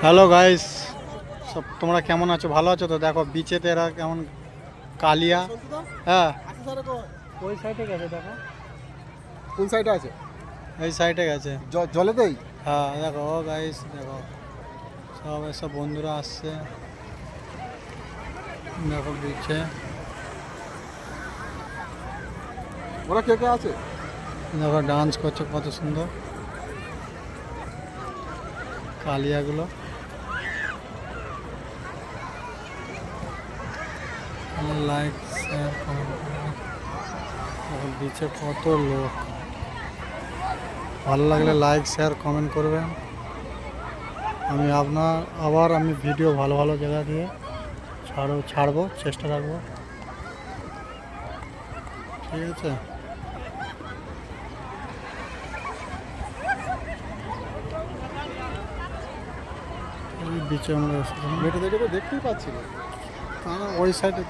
Hello guys, সব তোমরা কেমন আছো? ভালো আছো তো? দেখো বিচেতে এরা কেমন কালিয়া। হ্যাঁ, ওই সাইডে গেছে, দেখো কোন সাইডে আছে? এই সাইডে গেছে। জলেতেই? হ্যাঁ দেখো গাইস, দেখো সব এসব বন্ধুরা আসছে, দেখো বিচে। ওরা কে কে আছে? দেখো ডান্স করছে কত সুন্দর কালিয়াগুলো। লাইক শেয়ার কমেন্ট করবেন। দেখো বিচে কত লোক, ভালো লাগলে লাইক শেয়ার কমেন্ট করবেন। আমি আবার ভিডিও ভালো ভালো জায়গা দিয়ে ছাড়বো, চেষ্টা রাখবো, ঠিক আছে। এই বিচে আমরা মেটে দেখে তো দেখতেই পাচ্ছি না। ওই সাইডে